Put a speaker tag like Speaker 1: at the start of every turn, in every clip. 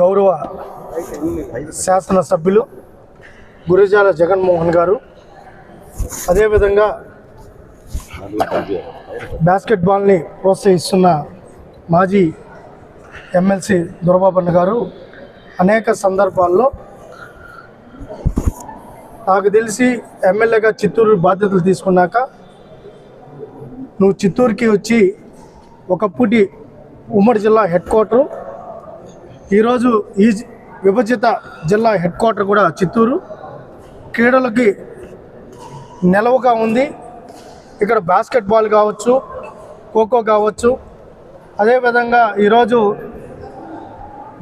Speaker 1: గౌరవ శాసనసభ్యులు గురజాల జగన్మోహన్ గారు, అదేవిధంగా బాస్కెట్బాల్ని ప్రోత్సహిస్తున్న మాజీ ఎమ్మెల్సీ దొరబాబన్న గారు అనేక సందర్భాల్లో నాకు తెలిసి ఎమ్మెల్యేగా చిత్తూరు బాధ్యతలు తీసుకున్నాక నువ్వు చిత్తూరుకి వచ్చి ఒకప్పటి ఉమ్మడి జిల్లా హెడ్ క్వార్టరు, ఈరోజు ఈ విభజిత జిల్లా హెడ్ క్వార్టర్ కూడా చిత్తూరు, క్రీడలకి నెలవుగా ఉంది. ఇక్కడ బాస్కెట్బాల్ కావచ్చు, ఖోఖో కావచ్చు, అదేవిధంగా ఈరోజు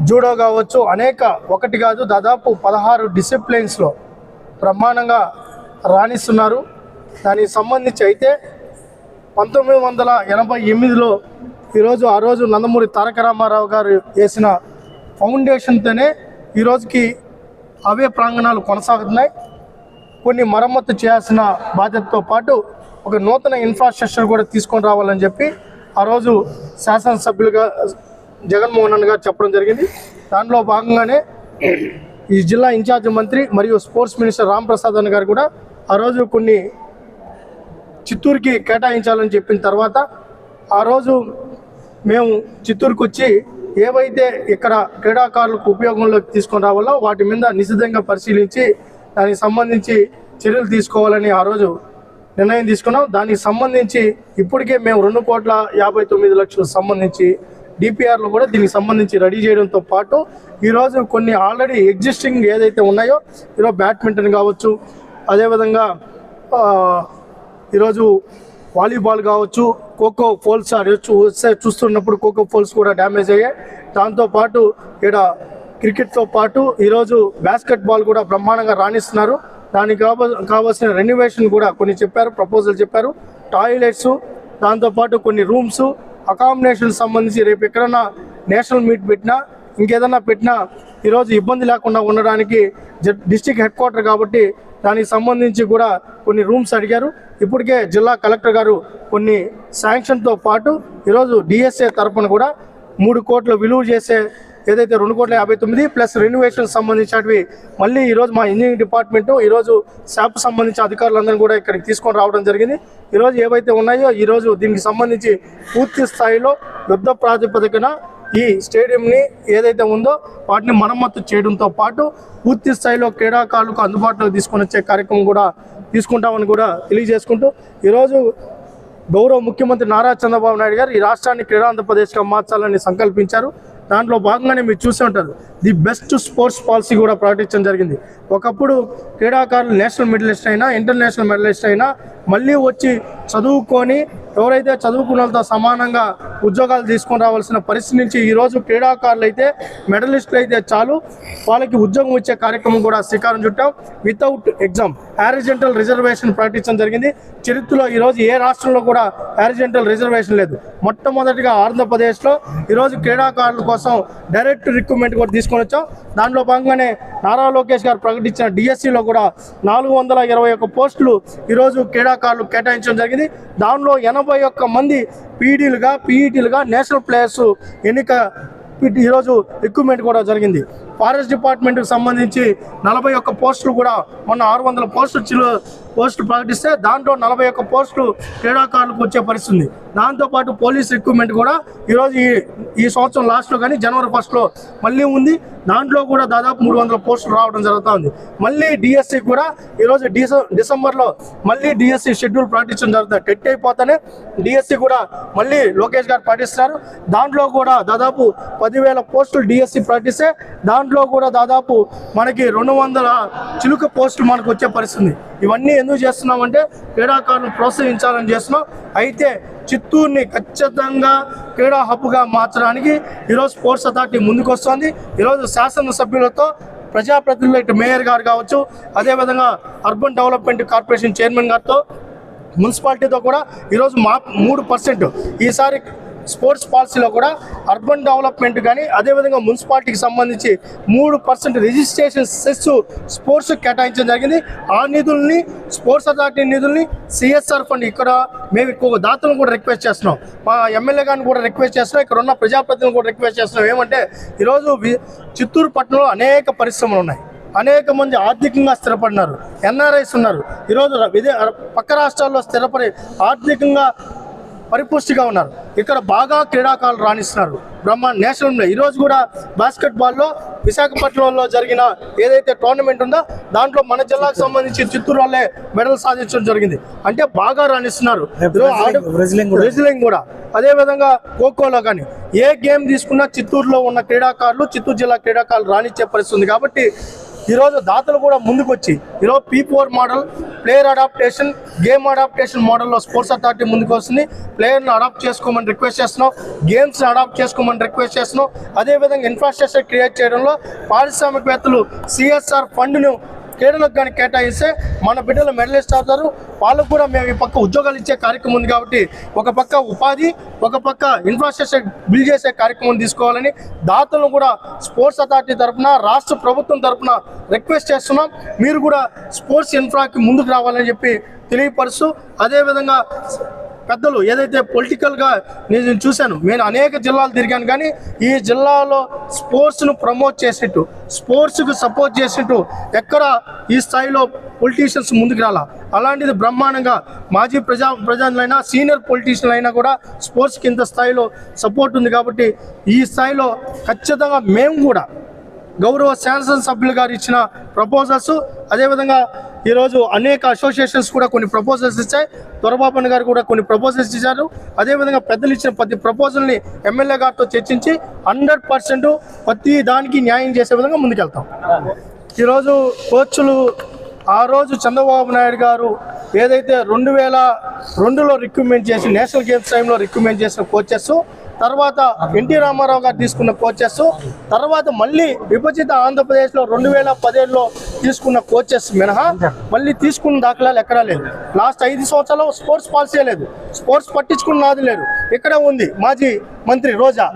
Speaker 1: జూడో కావచ్చు, అనేక ఒకటి కాదు దాదాపు 16 డిసిప్లిన్స్లో బ్రహ్మాండంగా రాణిస్తున్నారు. దానికి సంబంధించి అయితే 1988లో ఈరోజు ఆ రోజు నందమూరి తారక రామారావు గారు వేసిన ఫౌండేషన్తోనే ఈరోజుకి అవే ప్రాంగణాలు కొనసాగుతున్నాయి. కొన్ని మరమ్మతు చేయాల్సిన బాధ్యతతో పాటు ఒక నూతన ఇన్ఫ్రాస్ట్రక్చర్ కూడా తీసుకొని రావాలని చెప్పి ఆ రోజు శాసనసభ్యులుగా జగన్మోహన్ రెడ్డి గారు చెప్పడం జరిగింది. దాంట్లో భాగంగానే ఈ జిల్లా ఇన్ఛార్జ్ మంత్రి మరియు స్పోర్ట్స్ మినిస్టర్ రాంప్రసాద్ అన్న గారు కూడా ఆ రోజు కొన్ని చిత్తూరుకి కేటాయించాలని చెప్పిన తర్వాత ఆ రోజు మేము చిత్తూరుకు వచ్చి ఏవైతే ఇక్కడ క్రీడాకారులకు ఉపయోగంలోకి తీసుకొని రావాలో వాటి మీద నిశితంగా పరిశీలించి దానికి సంబంధించి చర్యలు తీసుకోవాలని ఆ రోజు నిర్ణయం తీసుకున్నాం. దానికి సంబంధించి ఇప్పటికే మేము 2,59,00,000 సంబంధించి డిపిఆర్లు కూడా దీనికి సంబంధించి రెడీ చేయడంతో పాటు ఈరోజు కొన్ని ఆల్రెడీ ఎగ్జిస్టింగ్ ఏదైతే ఉన్నాయో ఈరోజు బ్యాడ్మింటన్ కావచ్చు, అదేవిధంగా ఈరోజు వాలీబాల్ కావచ్చు, ఖోఖో పోల్స్ చూస్తున్నప్పుడు ఖోఖో పోల్స్ కూడా డ్యామేజ్ అయ్యాయి. దాంతోపాటు ఇక్కడ క్రికెట్తో పాటు ఈరోజు బాస్కెట్బాల్ కూడా బ్రహ్మాండంగా రాణిస్తున్నారు. దానికి కావాల్సిన రెన్యువేషన్ కూడా కొన్ని చెప్పారు, ప్రపోజల్ చెప్పారు. టాయిలెట్స్, దాంతోపాటు కొన్ని రూమ్స్, అకామిడేషన్ సంబంధించి రేపు ఎక్కడన్నా నేషనల్ మీట్ పెట్టినా ఇంకేదన్నా పెట్టినా ఈరోజు ఇబ్బంది లేకుండా ఉండడానికి డిస్టిక్ హెడ్ క్వార్టర్ కాబట్టి దానికి సంబంధించి కూడా కొన్ని రూమ్స్ అడిగారు. ఇప్పటికే జిల్లా కలెక్టర్ గారు కొన్ని శాంక్షన్తో పాటు ఈరోజు డిఎస్ఏ తరఫున కూడా 3 కోట్ల విలువ చేసే ఏదైతే 2,59,00,000 ప్లస్ రెన్యువేషన్ సంబంధించినవి మళ్ళీ ఈరోజు మా ఇంజనీరింగ్ డిపార్ట్మెంటు ఈరోజు శాప్ సంబంధించిన అధికారులందరూ కూడా ఇక్కడికి తీసుకొని రావడం జరిగింది. ఈరోజు ఏవైతే ఉన్నాయో ఈరోజు దీనికి సంబంధించి పూర్తి స్థాయిలో యుద్ధ ప్రాతిపదికన ఈ స్టేడియంని ఏదైతే ఉందో వాటిని మరమ్మతు చేయడంతో పాటు పూర్తి స్థాయిలో క్రీడాకారులకు అందుబాటులోకి తీసుకొని వచ్చే కార్యక్రమం కూడా తీసుకుంటామని కూడా తెలియజేసుకుంటూ ఈరోజు గౌరవ ముఖ్యమంత్రి నారా చంద్రబాబు నాయుడు గారు ఈ రాష్ట్రాన్ని క్రీడా ఆంధ్రప్రదేశ్గా మార్చాలని సంకల్పించారు. దాంట్లో భాగంగానే మీరు చూసే ఉంటారు ది బెస్ట్ స్పోర్ట్స్ పాలసీ కూడా ప్రకటించడం జరిగింది. ఒకప్పుడు క్రీడాకారులు నేషనల్ మెడలిస్ట్ అయినా ఇంటర్నేషనల్ మెడలిస్ట్ అయినా మళ్ళీ వచ్చి చదువుకొని ఎవరైతే చదువుకున్న వాళ్ళతో సమానంగా ఉద్యోగాలు తీసుకొని రావాల్సిన పరిస్థితి నుంచి ఈరోజు క్రీడాకారులు అయితే మెడలిస్టులు అయితే చాలు వాళ్ళకి ఉద్యోగం ఇచ్చే కార్యక్రమం కూడా శ్రీకారం చుట్టాం. వితౌట్ ఎగ్జామ్ హారిజంటల్ రిజర్వేషన్ ప్రకటించడం జరిగింది. చరిత్రలో ఈరోజు ఏ రాష్ట్రంలో కూడా హారిజంటల్ రిజర్వేషన్ లేదు. మొట్టమొదటిగా ఆంధ్రప్రదేశ్లో ఈరోజు క్రీడాకారుల కోసం డైరెక్ట్ రిక్రూట్మెంట్ కూడా తీసుకొని వచ్చాం. దాంట్లో భాగంగానే నారా లోకేష్ గారు ప్రకటించిన డిఎస్సిలో కూడా 421 పోస్టులు ఈరోజు క్రీడాకారులు కేటాయించడం జరిగింది. దానిలో 81 మంది పీఈటీలుగా నేషనల్ ప్లేయర్స్ ఎన్నిక ఈరోజు రిక్రూట్మెంట్ కూడా జరిగింది. ఫారెస్ట్ డిపార్ట్మెంట్కి సంబంధించి 41 పోస్టులు కూడా మొన్న 600 పోస్టులు ప్రకటిస్తే దాంట్లో 41 పోస్టులు క్రీడాకారులకు వచ్చే పరిస్థితుంది. దాంతోపాటు పోలీస్ రిక్రూట్మెంట్ కూడా ఈరోజు ఈ సంవత్సరం లాస్ట్లో కానీ జనవరి 1లో మళ్ళీ ఉంది. దాంట్లో కూడా దాదాపు 300 పోస్టులు రావడం జరుగుతుంది. మళ్ళీ డిఎస్సి కూడా ఈరోజు డిసెంబర్లో మళ్ళీ డిఎస్సి షెడ్యూల్ ప్రకటించడం జరుగుతుంది. టెట్ అయిపోతానే డిఎస్సి కూడా మళ్ళీ లోకేష్ గారు ప్రకటిస్తున్నారు. దాంట్లో కూడా దాదాపు 10,000 పోస్టులు డిఎస్సి ప్రకటిస్తే దాంట్లో కూడా దాదాపు మనకి 200 చిలుక పోస్టులు మనకు వచ్చే పరిస్థితుంది. ఇవన్నీ ఎందుకు చేస్తున్నామంటే క్రీడాకారులను ప్రోత్సహించాలని చేస్తున్నాం. అయితే చిత్తూరుని ఖచ్చితంగా క్రీడా హబ్గా మార్చడానికి ఈరోజు స్పోర్ట్స్ అథారిటీ ముందుకు వస్తుంది. ఈరోజు శాసనసభ్యులతో ప్రజాప్రతినిధులు ఇటు మేయర్ గారు కావచ్చు, అదేవిధంగా అర్బన్ డెవలప్మెంట్ కార్పొరేషన్ చైర్మన్ గారితో మున్సిపాలిటీతో కూడా ఈరోజు 3% ఈసారి స్పోర్ట్స్ పాలసీలో కూడా అర్బన్ డెవలప్మెంట్ కానీ అదేవిధంగా మున్సిపాలిటీకి సంబంధించి 3% రిజిస్ట్రేషన్ సెస్ స్పోర్ట్స్ కేటాయించడం జరిగింది. ఆ నిధుల్ని స్పోర్ట్స్ అథారిటీ నిధుల్ని సిఎస్ఆర్ ఫండ్ ఇక్కడ మేము ఎక్కువ దాతలను కూడా రిక్వెస్ట్ చేస్తున్నాం. మా ఎమ్మెల్యే గారిని కూడా రిక్వెస్ట్ చేస్తున్నాం. ఇక్కడ ఉన్న ప్రజాప్రతినిధులను కూడా రిక్వెస్ట్ చేస్తున్నాం. ఏమంటే ఈరోజు చిత్తూరు పట్టణంలో అనేక పరిశ్రమలు ఉన్నాయి, అనేక మంది ఆర్థికంగా స్థిరపడినారు, ఎన్ఆర్ఐస్ ఉన్నారు. ఈరోజు పక్క రాష్ట్రాల్లో స్థిరపడి ఆర్థికంగా పరిపుష్టిగా ఉన్నారు. ఇక్కడ బాగా క్రీడాకారులు రాణిస్తున్నారు నేషనల్. ఈరోజు కూడా బాస్కెట్బాల్లో విశాఖపట్నంలో జరిగిన ఏదైతే టోర్నమెంట్ ఉందో దాంట్లో మన జిల్లాకు సంబంధించి చిత్తూరు వాళ్ళే మెడల్ సాధించడం జరిగింది. అంటే బాగా రాణిస్తున్నారు. రెజ్లింగ్ కూడా అదేవిధంగా ఖోఖోలో కానీ ఏ గేమ్ తీసుకున్నా చిత్తూరులో ఉన్న క్రీడాకారులు, చిత్తూరు జిల్లా క్రీడాకారులు రాణించే పరిస్థితి ఉంది. కాబట్టి ఈరోజు దాతలు కూడా ముందుకొచ్చి ఈరోజు P4 model player adaptation, game adaptation మోడల్లో స్పోర్ట్స్ అథారిటీ ముందుకు వస్తుంది. ప్లేయర్ని అడాప్ట్ చేసుకోమని రిక్వెస్ట్ చేస్తున్నాం, గేమ్స్ని అడాప్ట్ చేసుకోమని రిక్వెస్ట్ చేస్తున్నాం. అదేవిధంగా ఇన్ఫ్రాస్ట్రక్చర్ క్రియేట్ చేయడంలో పారిశ్రామికవేత్తలు CSR ఫండ్ను క్రీడలకు కానీ కేటాయిస్తే మన బిడ్డలు మెడలిస్ట్ అవుతారు. వాళ్ళకు కూడా మేము ఈ పక్క ఉద్యోగాలు ఇచ్చే కార్యక్రమం ఉంది. కాబట్టి ఒక పక్క ఉపాధి, ఒక పక్క ఇన్ఫ్రాస్ట్రక్చర్ బిల్డ్ చేసే కార్యక్రమం తీసుకోవాలని దాతలను కూడా స్పోర్ట్స్ అథారిటీ తరఫున, రాష్ట్ర ప్రభుత్వం తరఫున రిక్వెస్ట్ చేస్తున్నాం. మీరు కూడా స్పోర్ట్స్ ఇన్ఫ్రాకి ముందుకు రావాలని చెప్పి తెలియపరుస్తూ, అదేవిధంగా పెద్దలు ఏదైతే పొలిటికల్గా నేను చూశాను, నేను అనేక జిల్లాలు తిరిగాను, కానీ ఈ జిల్లాలో స్పోర్ట్స్ను ప్రమోట్ చేసినట్టు, స్పోర్ట్స్కు సపోర్ట్ చేసినట్టు ఎక్కడ ఈ స్థాయిలో పొలిటీషియన్స్ ముందుకు రాలా. అలాంటిది బ్రహ్మాండంగా మాజీ ప్రజలైనా సీనియర్ పొలిటీషియన్లు అయినా కూడా స్పోర్ట్స్కి ఇంత స్థాయిలో సపోర్ట్ ఉంది. కాబట్టి ఈ స్థాయిలో ఖచ్చితంగా మేము కూడా గౌరవ శాసనసభ్యులు గారు ఇచ్చిన ప్రపోజల్స్, అదేవిధంగా ఈరోజు అనేక అసోసియేషన్స్ కూడా కొన్ని ప్రపోజల్స్ ఇచ్చాయి. దొరబాబన్ గారు కూడా కొన్ని ప్రపోజల్స్ ఇచ్చారు. అదేవిధంగా పెద్దలు ఇచ్చిన ప్రతి ప్రపోజల్ని ఎమ్మెల్యే గారితో చర్చించి 100% ప్రతి దానికి న్యాయం చేసే విధంగా ముందుకెళ్తాం. ఈరోజు కోచ్లు ఆ రోజు చంద్రబాబు నాయుడు గారు ఏదైతే 2002లో రిక్రూట్మెంట్ చేసి నేషనల్ గేమ్స్ టైంలో రిక్రూట్మెంట్ చేసిన కోచెస్, తర్వాత ఎన్టీ రామారావు గారు తీసుకున్న కోచెస్, తర్వాత మళ్ళీ విభజిత ఆంధ్రప్రదేశ్లో 2017లో తీసుకున్న కోచెస్ మినహా మళ్ళీ తీసుకున్న దాఖలాలు ఎక్కడా లేదు. లాస్ట్ 5 సంవత్సరాలు స్పోర్ట్స్ పాలసీ లేదు, స్పోర్ట్స్ పట్టించుకున్నది లేదు. ఇక్కడే ఉంది మాజీ మంత్రి రోజా,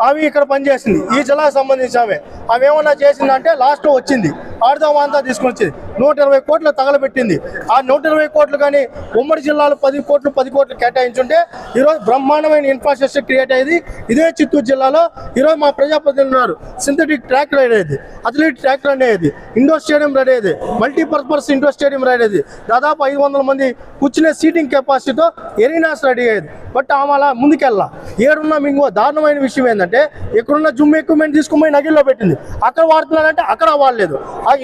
Speaker 1: ఆమె ఇక్కడ పనిచేసింది, ఈ జిల్లాకు సంబంధించి ఆమె ఏమన్నా చేసిందంటే లాస్ట్లో వచ్చింది ఆడదామంతా తీసుకుని వచ్చింది 120 కోట్లు తగలబెట్టింది. ఆ 120 కోట్లు కానీ ఉమ్మడి జిల్లాలో 10 కోట్లు కేటాయించుంటే ఈరోజు బ్రహ్మాండమైన ఇన్ఫ్రాస్ట్రక్చర్ క్రియేట్ అయ్యేది. ఇదే చిత్తూరు జిల్లాలో ఈరోజు మా ప్రజాప్రతినిధులు ఉన్నారు, సింథటిక్ ట్రాక్ రెడీ అయ్యేది, అథ్లెటిక్ ట్రాక్ రెడీ అయ్యేది, ఇండోర్ స్టేడియం రెడీ అయ్యేది, మల్టీపర్పస్ ఇండోర్ స్టేడియం రెడీ అయ్యేది, దాదాపు 500 మంది కూర్చునే సీటింగ్ కెపాసిటీతో ఎరీనాస్ రెడీ అయ్యేది. బట్ ఆమె అలా ముందుకెళ్ళా. ఏడున్నా మీకు దారుణమైన విషయం ఏంటంటే ఇక్కడున్న జుమ్ ఎక్విప్మెంట్ తీసుకుపోయి నగిల్లో పెట్టింది, అక్కడ వాడుతున్నారంటే అక్కడ వాడలేదు.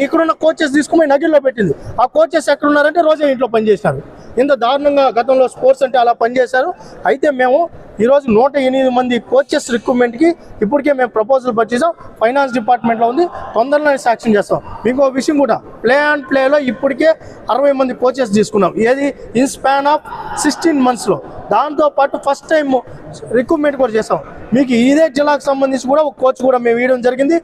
Speaker 1: ఇక్కడున్న కోచెస్ తీసుకుపోయి నగిల్లో పెట్టింది, ఆ కోచెస్ ఎక్కడున్నారంటే రోజే ఇంట్లో పనిచేశారు. ఇంత దారుణంగా గతంలో స్పోర్ట్స్ అంటే అలా పనిచేశారు. అయితే మేము ఈరోజు 108 మంది కోచెస్ రిక్రూట్మెంట్కి ఇప్పటికే మేము ప్రపోజల్ పట్టించాం, ఫైనాన్స్ డిపార్ట్మెంట్లో ఉంది, తొందరలోనే శాంక్షన్ చేస్తాం. ఇంకో విషయం కూడా ప్లే అండ్ ప్లేలో ఇప్పటికే 60 మంది కోచెస్ తీసుకున్నాం, ఏది ఇన్ స్పాన్ ఆఫ్ 16 monthsలో. దాంతోపాటు ఫస్ట్ టైం రిక్రూట్మెంట్ కూడా చేస్తాం. మీకు ఇదే జిల్లాకు సంబంధించి కూడా ఒక కోచ్ కూడా మేము ఇవ్వడం జరిగింది,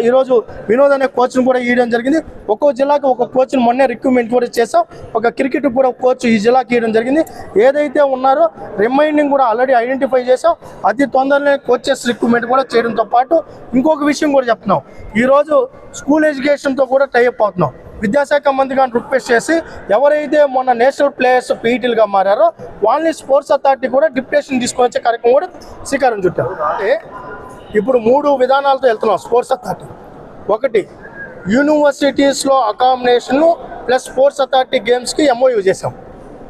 Speaker 1: ఈరోజు వినోద్ అనే కోచ్ను కూడా ఇవ్వడం జరిగింది. ఒక్కో జిల్లాకు ఒక కోచ్ను మొన్నే రిక్రూట్మెంట్ కూడా చేస్తాం. ఒక క్రికెట్ కూడా కోచ్ ఈ జిల్లాకి ఇవ్వడం జరిగింది. ఏదైతే ఉన్నారో రిమైండింగ్ కూడా ఆల్రెడీ ఐడెంటిఫై చేసాం. అతి తొందరలోనే కోచెస్ రిక్రూట్మెంట్ కూడా చేయడంతో పాటు ఇంకొక విషయం కూడా చెప్తున్నాం, ఈరోజు స్కూల్ ఎడ్యుకేషన్తో కూడా టైఅప్ అవుతున్నాం. విద్యాశాఖ మంత్రి గారిని రిక్వెస్ట్ చేసి ఎవరైతే మొన్న నేషనల్ ప్లేయర్స్ పీఈటీలుగా మారారో వాళ్ళని స్పోర్ట్స్ అథారిటీ కూడా డిప్యుటేషన్ తీసుకొని వచ్చే కార్యక్రమం కూడా శ్రీకారం చుట్టారు. అంటే ఇప్పుడు 3 విధానాలతో వెళ్తున్నాం స్పోర్ట్స్ అథారిటీ. ఒకటి, యూనివర్సిటీస్లో అకామిడేషన్ ప్లస్ స్పోర్ట్స్ అథారిటీ గేమ్స్కి MOU చేసాం.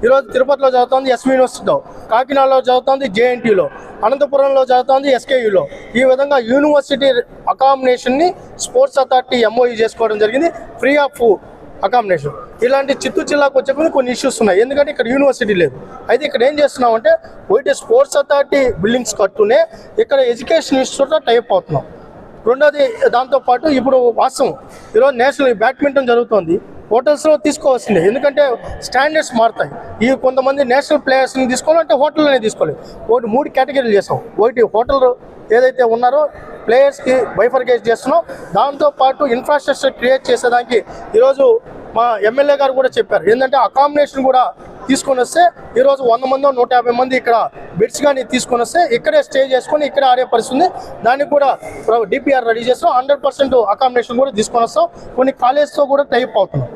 Speaker 1: ఈరోజు తిరుపతిలో చదువుతుంది ఎస్వి యూనివర్సిటీలో, కాకినాడలో చదువుతుంది JNTలో, అనంతపురంలో చదువుతుంది SKUలో. ఈ విధంగా యూనివర్సిటీ అకామిడేషన్ని స్పోర్ట్స్ అథారిటీ MOU చేసుకోవడం జరిగింది, ఫ్రీ ఆఫ్ అకామిడేషన్. ఇలాంటి చిత్తూరు జిల్లాకు వచ్చే కొన్ని ఇష్యూస్ ఉన్నాయి, ఎందుకంటే ఇక్కడ యూనివర్సిటీ లేదు. అయితే ఇక్కడ ఏం చేస్తున్నామంటే ఒకటి స్పోర్ట్స్ అథారిటీ బిల్డింగ్స్ కట్టునే ఇక్కడ ఎడ్యుకేషన్ ఇన్స్టిట్యూట్తో టైప్ అవుతున్నాం. రెండోది దాంతోపాటు ఇప్పుడు వాస్తవం ఈరోజు నేషనల్ బ్యాడ్మింటన్ జరుగుతుంది, హోటల్స్లో తీసుకోవాల్సిందే, ఎందుకంటే స్టాండర్డ్స్ మారుతాయి. ఈ కొంతమంది నేషనల్ ప్లేయర్స్ని తీసుకోవాలంటే హోటల్లోనే తీసుకోవాలి. 3 కేటగిరీలు చేస్తాం. ఒకటి హోటల్ ఏదైతే ఉన్నారో ప్లేయర్స్కి బైఫర్కేట్ చేస్తున్నాం. దాంతోపాటు ఇన్ఫ్రాస్ట్రక్చర్ క్రియేట్ చేసేదానికి ఈరోజు మా ఎమ్మెల్యే గారు కూడా చెప్పారు, ఏంటంటే అకామిడేషన్ కూడా తీసుకొని వస్తే ఈరోజు 100 మందో 150 మంది ఇక్కడ బెడ్స్ కానీ తీసుకొని వస్తే ఇక్కడే స్టే చేసుకొని ఇక్కడే ఆడే పరిస్థితి ఉంది. దానికి కూడా DPR రెడీ చేస్తాం. 100% అకామిడేషన్ కూడా తీసుకొని వస్తాం. కొన్ని కాలేజ్తో కూడా టైప్ అవుతున్నాం.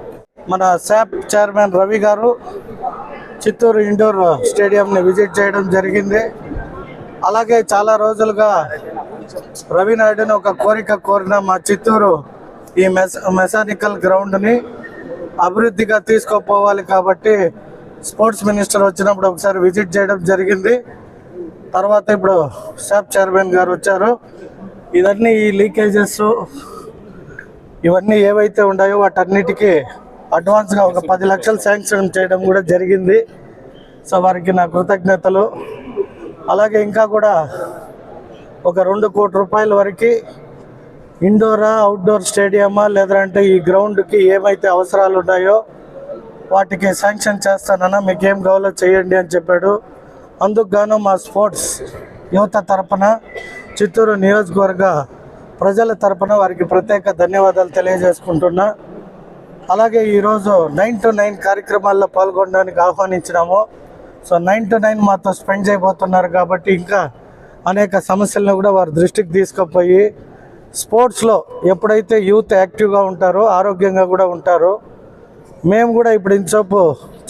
Speaker 2: మన SAP చైర్మన్ రవి గారు చిత్తూరు ఇండోర్ స్టేడియంని విజిట్ చేయడం జరిగింది. అలాగే చాలా రోజులుగా రవి నాయుడుని ఒక కోరిక కోరిన మా చిత్తూరు ఈ మెకానికల్ గ్రౌండ్ని అభివృద్ధిగా తీసుకుపోవాలి కాబట్టి స్పోర్ట్స్ మినిస్టర్ వచ్చినప్పుడు ఒకసారి విజిట్ చేయడం జరిగింది. తర్వాత ఇప్పుడు శాప్ చైర్మన్ గారు వచ్చారు. ఇవన్నీ ఈ లీకేజెస్ ఇవన్నీ ఏవైతే ఉన్నాయో వాటన్నిటికీ అడ్వాన్స్గా ఒక 10 లక్షలు శాంక్షన్ చేయడం కూడా జరిగింది. సో వారికి నా కృతజ్ఞతలు. అలాగే ఇంకా కూడా ఒక 2 కోట్ల రూపాయల వరకు ఇండోరా అవుట్డోర్ స్టేడియమా లేదంటే ఈ గ్రౌండ్కి ఏమైతే అవసరాలు ఉన్నాయో వాటికి శాంక్షన్ చేస్తానన్నా, మీకు ఏం కావాలో చేయండి అని చెప్పాడు. అందుకు గాను మా స్పోర్ట్స్ యువత తరపున చిత్తూరు నియోజకవర్గ ప్రజల తరపున వారికి ప్రత్యేక ధన్యవాదాలు తెలియజేసుకుంటున్నా. అలాగే ఈరోజు 9 to 9 కార్యక్రమాల్లో పాల్గొనడానికి ఆహ్వానించినాము. సో 9 to 9 మాతో స్పెండ్ చేయబోతున్నారు కాబట్టి ఇంకా అనేక సమస్యలను కూడా వారి దృష్టికి తీసుకుపోయి స్పోర్ట్స్లో ఎప్పుడైతే యూత్ యాక్టివ్గా ఉంటారో ఆరోగ్యంగా కూడా ఉంటారో, మేము కూడా ఇప్పుడు ఇంతసేపు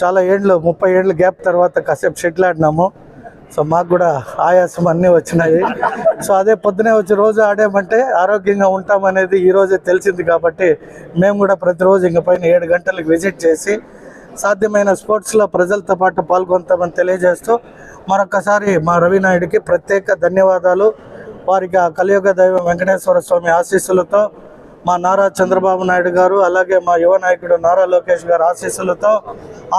Speaker 2: చాలా ఏళ్ళు 30 ఏళ్ళు గ్యాప్ తర్వాత కాసేపు షటిల్ ఆడినాము. సో మాకు కూడా ఆయాసం అన్నీ వచ్చినాయి. సో అదే పొద్దునే వచ్చి రోజు ఆడామంటే ఆరోగ్యంగా ఉంటామనేది ఈరోజే తెలిసింది కాబట్టి మేము కూడా ప్రతిరోజు ఇంక పైన 7 గంటలకు విజిట్ చేసి సాధ్యమైన స్పోర్ట్స్లో ప్రజలతో పాటు పాల్గొంటామని తెలియజేస్తూ మరొకసారి మా రవి నాయుడికి ప్రత్యేక ధన్యవాదాలు. వారికి ఆ కలియుగ దైవం వెంకటేశ్వర స్వామి ఆశీస్సులతో, మా నారా చంద్రబాబు నాయుడు గారు అలాగే మా యువ నాయకుడు నారా లోకేష్ గారు ఆశీస్సులతో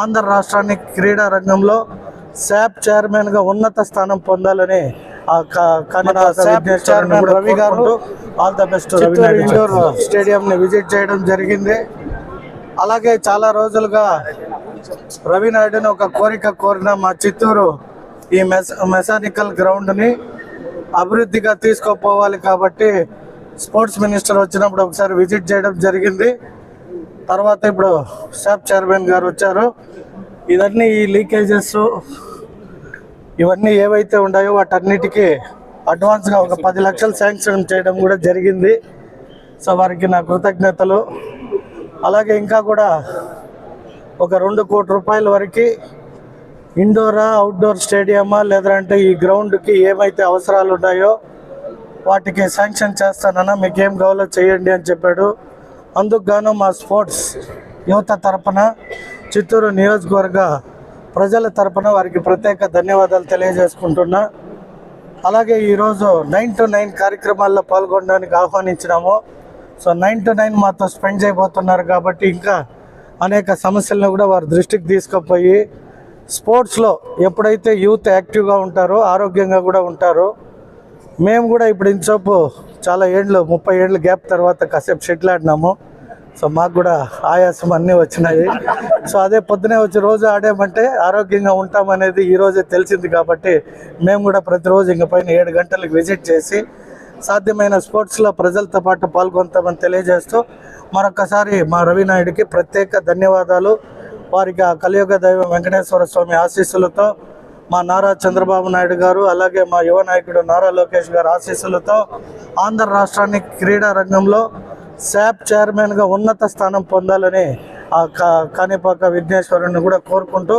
Speaker 2: ఆంధ్ర రాష్ట్రాన్ని క్రీడా రంగంలో శాప్ చైర్మన్గా ఉన్నత స్థానం పొందాలని చైర్మన్ రవి గారు ఆల్ ద బెస్ట్. ఇండోర్ స్టేడియంని విజిట్ చేయడం జరిగింది. అలాగే చాలా రోజులుగా రవి నాయుడుని ఒక కోరిక కోరిన మా చిత్తూరు ఈ మెకానికల్ గ్రౌండ్ని అభివృద్ధిగా తీసుకుపోవాలి కాబట్టి స్పోర్ట్స్ మినిస్టర్ వచ్చినప్పుడు ఒకసారి విజిట్ చేయడం జరిగింది. తర్వాత ఇప్పుడు శాప్ చైర్మన్ గారు వచ్చారు. ఇవన్నీ ఈ లీకేజెస్ ఇవన్నీ ఏవైతే ఉన్నాయో వాటన్నిటికీ అడ్వాన్స్గా ఒక 10 లక్షలు శాంక్షన్ చేయడం కూడా జరిగింది. సో వారికి నా కృతజ్ఞతలు. అలాగే ఇంకా కూడా ఒక 2 కోట్ల రూపాయల వరకు ఇండోరా అవుట్డోర్ స్టేడియమా లేదంటే ఈ గ్రౌండ్కి ఏమైతే అవసరాలు ఉన్నాయో వాటికి శాంక్షన్ చేస్తానన్నా, మీకు ఏం కావాలో చేయండి అని చెప్పాడు. అందుకు గాను మా స్పోర్ట్స్ యువత తరపున చిత్తూరు నియోజకవర్గ ప్రజల తరపున వారికి ప్రత్యేక ధన్యవాదాలు తెలియజేసుకుంటున్నా. అలాగే ఈరోజు 9 to 9 కార్యక్రమాల్లో పాల్గొనడానికి ఆహ్వానించినాము. సో 9 to 9 మాతో స్పెండ్ చేయబోతున్నారు కాబట్టి ఇంకా అనేక సమస్యలను కూడా వారి దృష్టికి తీసుకుపోయి స్పోర్ట్స్లో ఎప్పుడైతే యూత్ యాక్టివ్గా ఉంటారో ఆరోగ్యంగా కూడా ఉంటారో, మేము కూడా ఇప్పుడు ఇంతసేపు చాలా ఏళ్ళు 30 ఏళ్ళు గ్యాప్ తర్వాత కాసేపు షటిల్ ఆడినాము. సో మాకు కూడా ఆయాసం అన్నీ వచ్చినాయి. సో అదే పొద్దునే వచ్చి రోజు ఆడామంటే ఆరోగ్యంగా ఉంటామనేది ఈరోజే తెలిసింది కాబట్టి మేము కూడా ప్రతిరోజు ఇంక పైన 7 గంటలకు విజిట్ చేసి సాధ్యమైన స్పోర్ట్స్లో ప్రజలతో పాటు పాల్గొంటామని తెలియజేస్తూ మరొకసారి మా రవి నాయుడికి ప్రత్యేక ధన్యవాదాలు. వారికి ఆ కలియుగ దైవం వెంకటేశ్వర స్వామి ఆశీస్సులతో, మా నారా చంద్రబాబు నాయుడు గారు అలాగే మా యువ నాయకుడు నారా లోకేష్ గారు ఆశీస్సులతో ఆంధ్ర రాష్ట్రాన్ని క్రీడా రంగంలో శాప్ చైర్మన్గా ఉన్నత స్థానం పొందాలని ఆ కాణిపాక విఘ్నేశ్వరుని కూడా కోరుకుంటూ